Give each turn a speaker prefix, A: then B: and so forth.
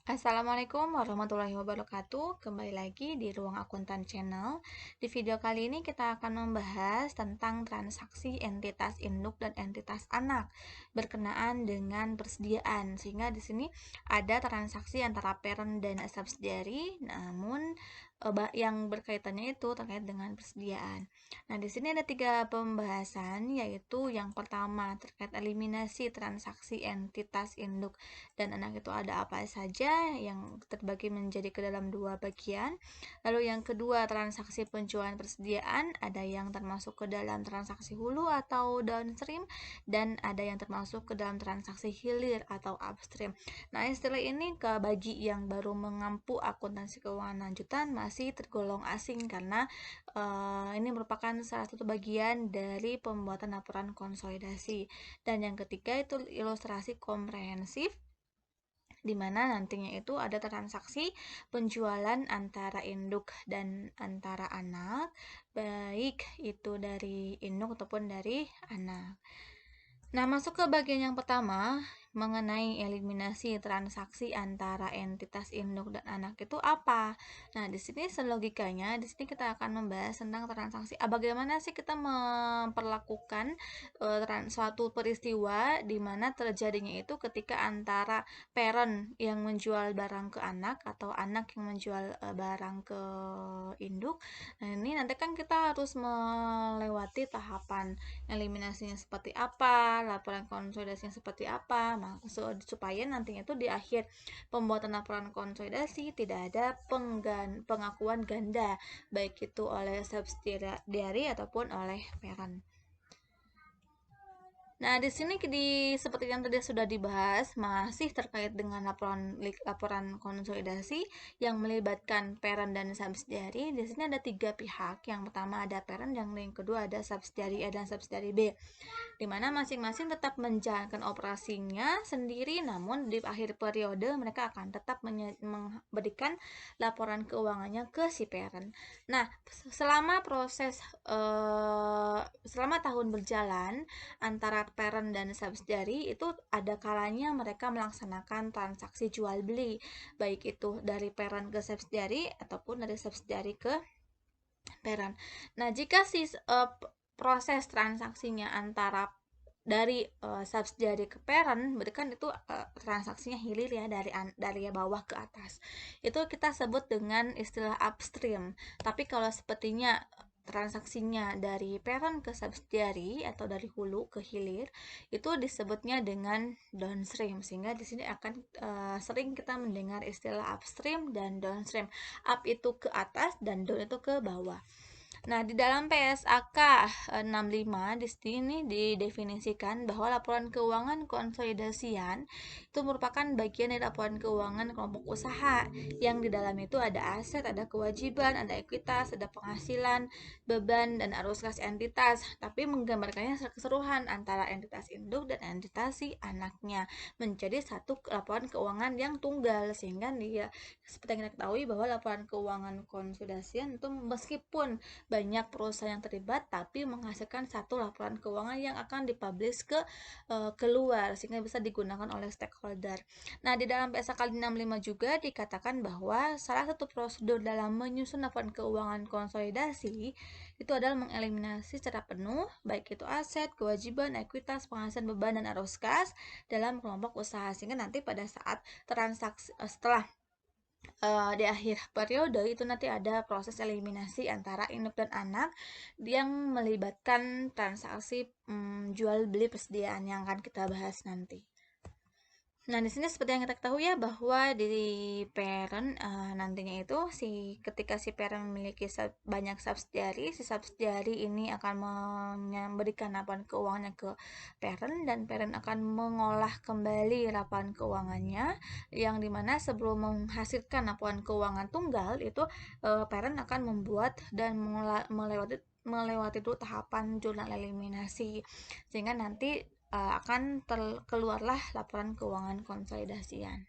A: Assalamualaikum warahmatullahi wabarakatuh. Kembali lagi di Ruang Akuntan Channel. Di video kali ini kita akan membahas tentang transaksi entitas induk dan entitas anak berkenaan dengan persediaan. Sehingga di sini ada transaksi antara parent dan subsidiary, namun yang berkaitannya itu terkait dengan persediaan. Nah, di sini ada 3 pembahasan, yaitu yang pertama terkait eliminasi transaksi entitas induk dan anak itu ada apa saja, yang terbagi menjadi ke dalam 2 bagian. Lalu yang kedua, transaksi penjualan persediaan, ada yang termasuk ke dalam transaksi hulu atau downstream, dan ada yang termasuk ke dalam transaksi hilir atau upstream. Nah, istilah ini bagi yang baru mengampu akuntansi keuangan lanjutan masih tergolong asing karena ini merupakan salah satu bagian dari pembuatan laporan konsolidasi. Dan yang ketiga itu ilustrasi komprehensif, di mana nantinya itu ada transaksi penjualan antara induk dan antara anak, baik itu dari induk ataupun dari anak. Nah, masuk ke bagian yang pertama, mengenai eliminasi transaksi antara entitas induk dan anak itu apa? Nah, di sini selogikanya, di sini kita akan membahas tentang transaksi. Bagaimana sih kita memperlakukan suatu peristiwa di mana terjadinya itu ketika antara parent yang menjual barang ke anak atau anak yang menjual barang ke induk. Nah, ini nanti kan kita harus melewati tahapan eliminasinya seperti apa, laporan konsolidasinya seperti apa, maksud supaya nantinya itu di akhir pembuatan laporan konsolidasi tidak ada pengakuan ganda, baik itu oleh subsidiary ataupun oleh parent. Nah, di sini seperti yang tadi sudah dibahas, masih terkait dengan laporan konsolidasi yang melibatkan parent dan subsidiary. Di sini ada 3 pihak. Yang pertama ada parent, yang kedua ada subsidiary A dan subsidiary B, di mana masing-masing tetap menjalankan operasinya sendiri, namun di akhir periode mereka akan tetap memberikan laporan keuangannya ke si parent. Nah, selama selama tahun berjalan antara parent dan subsidiary itu ada kalanya mereka melaksanakan transaksi jual beli, baik itu dari parent ke subsidiary ataupun dari subsidiary ke parent. Nah, jika proses transaksinya antara dari subsidiary ke parent, berarti kan itu transaksinya hilir ya, dari bawah ke atas. Itu kita sebut dengan istilah upstream. Tapi kalau sepertinya transaksinya dari parent ke subsidiary atau dari hulu ke hilir, itu disebutnya dengan downstream. Sehingga di sini akan sering kita mendengar istilah upstream dan downstream. Up itu ke atas dan down itu ke bawah. Nah, di dalam PSAK 65 di sini didefinisikan bahwa laporan keuangan konsolidasian itu merupakan bagian dari laporan keuangan kelompok usaha yang di dalam itu ada aset, ada kewajiban, ada ekuitas, ada penghasilan, beban, dan arus kas entitas, tapi menggambarkannya keseluruhan antara entitas induk dan entitas si anaknya menjadi satu laporan keuangan yang tunggal. Sehingga dia seperti yang kita ketahui bahwa laporan keuangan konsolidasian itu meskipun banyak perusahaan yang terlibat tapi menghasilkan satu laporan keuangan yang akan dipublish keluar sehingga bisa digunakan oleh stakeholder. Nah, di dalam PSAK 65 juga dikatakan bahwa salah satu prosedur dalam menyusun laporan keuangan konsolidasi itu adalah mengeliminasi secara penuh baik itu aset, kewajiban, ekuitas, penghasilan, beban, dan arus kas dalam kelompok usaha, sehingga nanti pada saat transaksi setelah di akhir periode itu nanti ada proses eliminasi antara induk dan anak yang melibatkan transaksi jual beli persediaan yang akan kita bahas nanti. Nah, di sini seperti yang kita ketahui ya bahwa di parent nantinya itu ketika si parent memiliki banyak subsidiary, si subsidiary ini akan memberikan laporan keuangannya ke parent dan parent akan mengolah kembali laporan keuangannya, yang dimana sebelum menghasilkan laporan keuangan tunggal itu parent akan membuat dan melewati dulu tahapan jurnal eliminasi, sehingga nanti akan keluarlah laporan keuangan konsolidasian.